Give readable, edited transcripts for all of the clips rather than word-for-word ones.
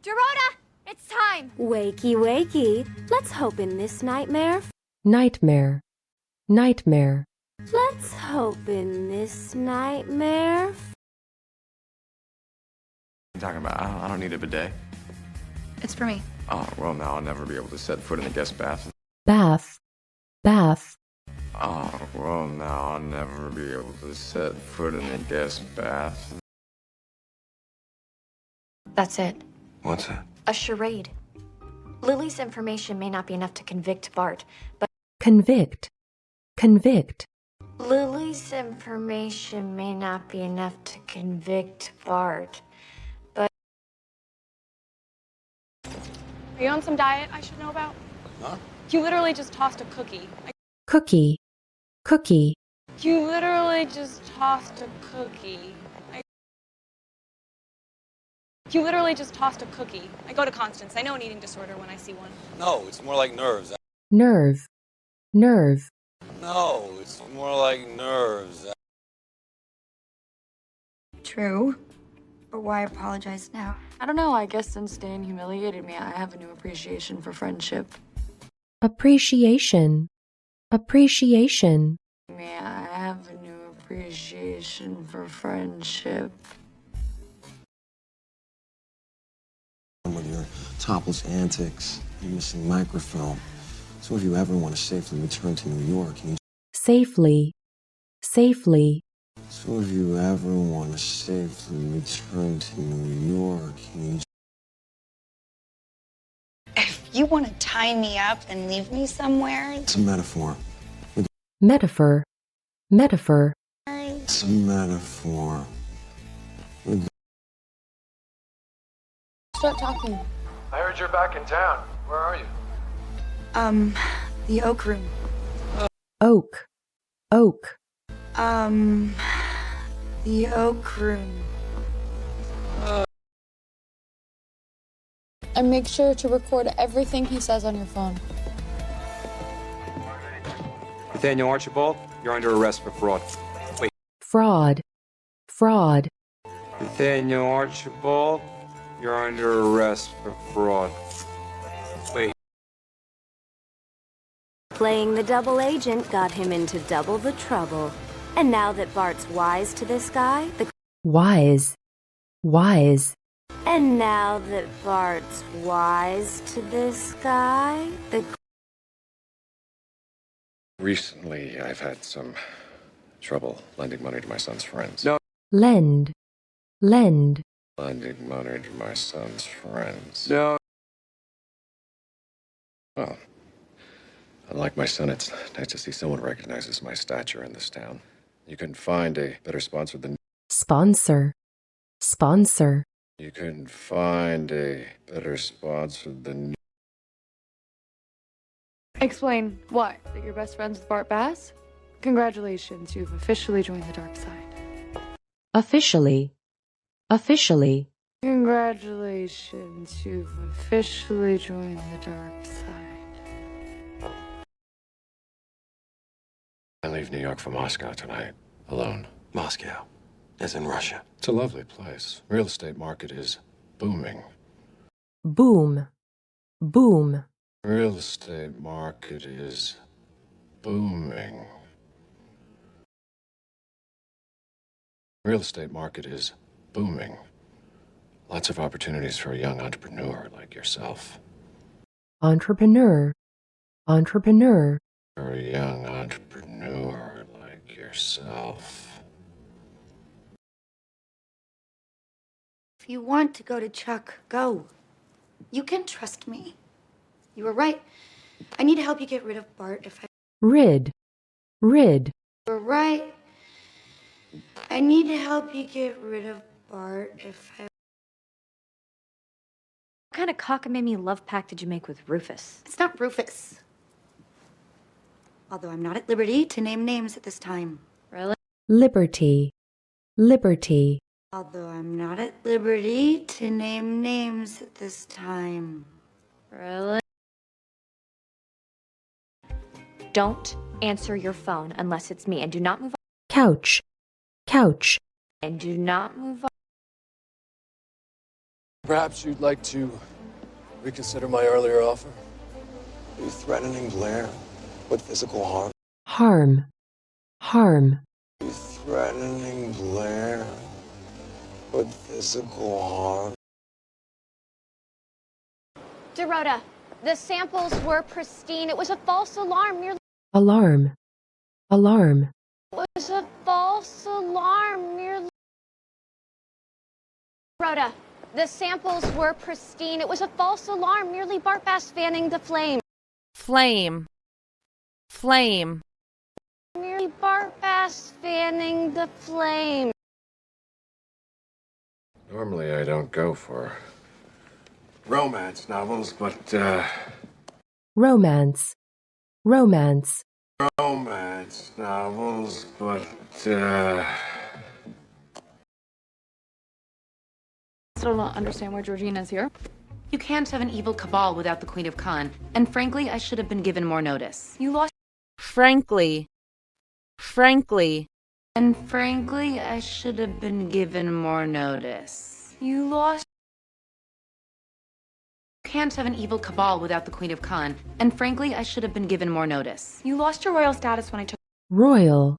Dorota, it's time. Wakey, wakey. Let's hope in this nightmare. Nightmare. Nightmare. Let's hope in this nightmare. What are you talking about? I don't need a bidet. It's for me. Oh, well, now I'll never be able to set foot in the guest bath. Bath. Bath. Oh, well, now I'll never be able to set foot in the guest bath. That's it. What's that? A charade. Lily's information may not be enough to convict Bart, but Convict. Convict. Lily's information may not be enough to convict Bart, but... Are you on some diet I should know about? Huh? You literally just tossed a cookie. Cookie. Cookie. You literally just tossed a cookie. You literally just tossed a cookie. I go to Constance. I know an eating disorder when I see one. No, it's more like nerves. Nerve. Nerve. No, it's more like nerves. True. But why apologize now? I don't know. I guess since Dan humiliated me, I have a new appreciation for friendship. Appreciation. Appreciation. I have a new appreciation for friendship. With your topless antics, your missing microfilm. So if you ever want to safely return to New York, can you... Safely. Safely. So if you ever want to safely return to New York, can you... If you want to tie me up and leave me somewhere, It's a metaphor. Metaphor. Metaphor. It's a metaphor. Start talking. I heard you're back in town. Where are you? The Oak Room. Oak. Oak. The Oak Room. And make sure to record everything he says on your phone. Nathaniel Archibald, you're under arrest for fraud. Wait. Fraud. Fraud. Nathaniel Archibald, you're under arrest for fraud. Wait. Playing the double agent got him into double the trouble. And now that Bart's wise to this guy, Wise. Wise. And now that Bart's wise to this guy, Recently, I've had some trouble lending money to my son's friends. No. Lend. Lend. Lending money to my son's friends. No. Well, unlike my son, it's nice to see someone recognizes my stature in this town. You can find a better sponsor than... Sponsor. Sponsor. You can find a better sponsor than... Explain what? That you're best friends with Bart Bass? Congratulations, you've officially joined the dark side. Officially. Officially. Congratulations, you've officially joined the dark side. I leave New York for Moscow tonight, alone. Moscow, as in Russia. It's a lovely place. Real estate market is booming. Boom. Boom. Real estate market is booming. Real estate market is booming. Lots of opportunities for a young entrepreneur like yourself. Entrepreneur. Entrepreneur. For a young entrepreneur like yourself. If you want to go to Chuck, go. You can trust me. You were right. I need to help you get rid of Bart if I... Rid. Rid. You were right. I need to help you get rid of Bart if I... What kind of cockamamie love pact did you make with Rufus? It's not Rufus. Although I'm not at liberty to name names at this time. Really? Liberty. Liberty. Although I'm not at liberty to name names at this time. Really? Don't answer your phone unless it's me, and do not move on. Couch. Couch. And do not move on. Perhaps you'd like to reconsider my earlier offer? Are you threatening Blair with physical harm? Harm. Harm. Are you threatening Blair with physical harm? Dorota, the samples were pristine. It was a false alarm. Merely Alarm. Alarm. It was a false alarm. Merely. Dorota, the samples were pristine. It was a false alarm. Merely Bart Bass fanning the flame. Flame. Flame. Merely Bart Bass fanning the flame. Normally I don't go for romance novels, but, Romance. Romance. romance novels, but, Still don't understand why Georgina's here. You can't have an evil cabal without the Queen of Khan, and frankly, I should have been given more notice. You lost. Frankly. Frankly. And frankly, I should have been given more notice. You lost. You can't have an evil cabal without the Queen of Khan, and frankly, I should have been given more notice. You lost your royal status when I took. Royal.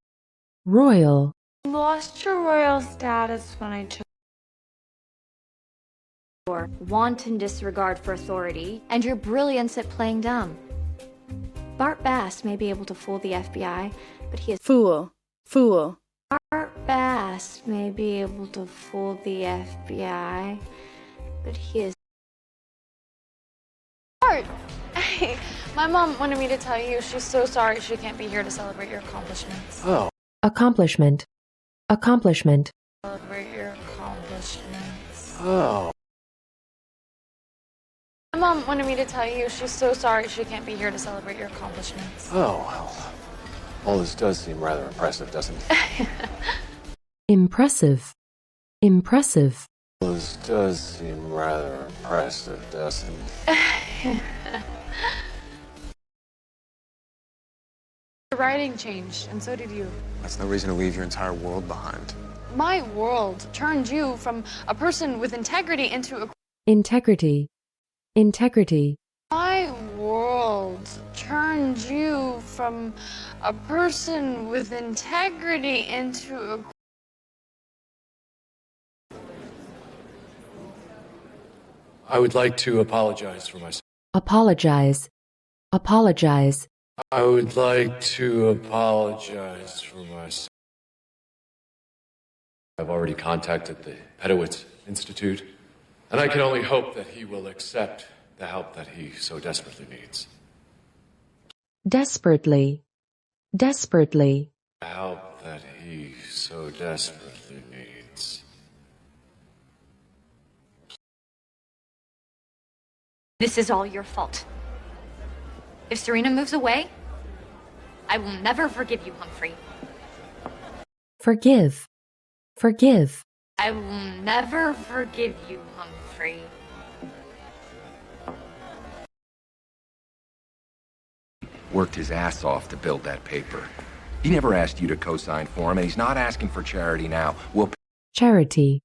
Royal. You lost your royal status when I took. Your wanton disregard for authority, and your brilliance at playing dumb. Bart Bass may be able to fool the FBI, but he is. Fool. Fool. Bart Bass may be able to fool the FBI, but he is. Bart! Hey, my mom wanted me to tell you she's so sorry she can't be here to celebrate your accomplishments. oh. Accomplishment. Accomplishment. Celebrate your accomplishments. Oh. My mom wanted me to tell you she's so sorry she can't be here to celebrate your accomplishments. Oh, well. All this does seem rather impressive, doesn't it? Impressive. Impressive. All this does seem rather impressive, doesn't it? The writing changed, and so did you. That's no reason to leave your entire world behind. My world turned you from a person with integrity into a. Integrity. Integrity. My world turned you from a person with integrity into a. I would like to apologize for myself. Apologize. Apologize. I would like to apologize for myself. I've already contacted the Pedowitz Institute, and I can only hope that he will accept the help that he so desperately needs. Desperately. Desperately. The help that he so desperately needs. This is all your fault. If Serena moves away, I will never forgive you, Humphrey. Forgive. Forgive. I will never forgive you, Humphrey. Worked his ass off to build that paper. He never asked you to co-sign for him, and he's not asking for charity now. Charity.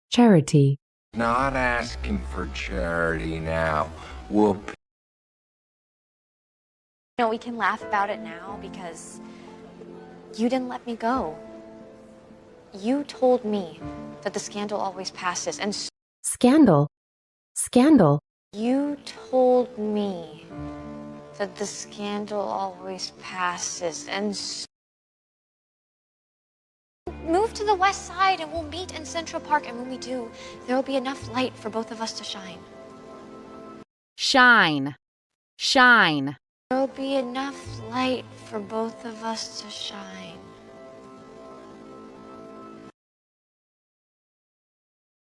Charity. Not asking for charity now. No, we can laugh about it now because you didn't let me go. You told me that the scandal always passes, and Scandal. Scandal. you told me that the scandal always passes, and move to the west side and we'll meet in Central Park, and when we do, there will be enough light for both of us to shine. Shine. Shine. There will be enough light for both of us to shine.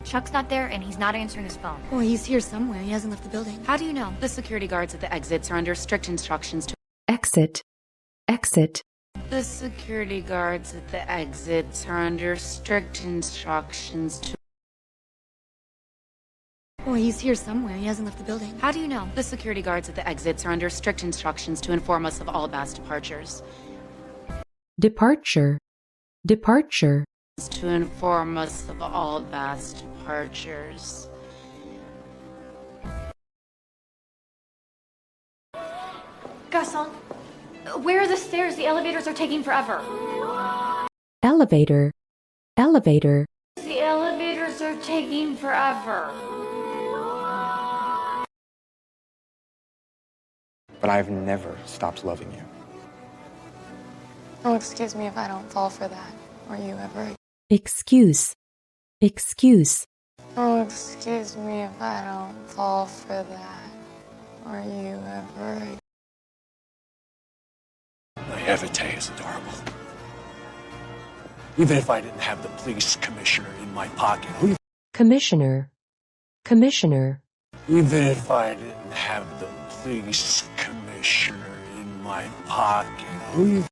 Chuck's not there, and he's not answering his phone. Oh, he's here somewhere. He hasn't left the building. How do you know? The security guards at the exits are under strict instructions to. Exit. Exit. The security guards at the exits are under strict instructions to. Oh, he's here somewhere. He hasn't left the building. How do you know? The security guards at the exits are under strict instructions to inform us of all Bass departures. Departure. Departure. To inform us of all Bass departures. Garçon, where are the stairs? The elevators are taking forever. Elevator. Elevator. The elevators are taking forever. But I've never stopped loving you. Oh, excuse me if I don't fall for that. Or you ever. Excuse. Excuse. Oh, excuse me if I don't fall for that. Or you ever. Naivete is adorable. Even if I didn't have the police commissioner in my pocket. Commissioner. Commissioner. Even if I didn't have the police commissioner in my pocket.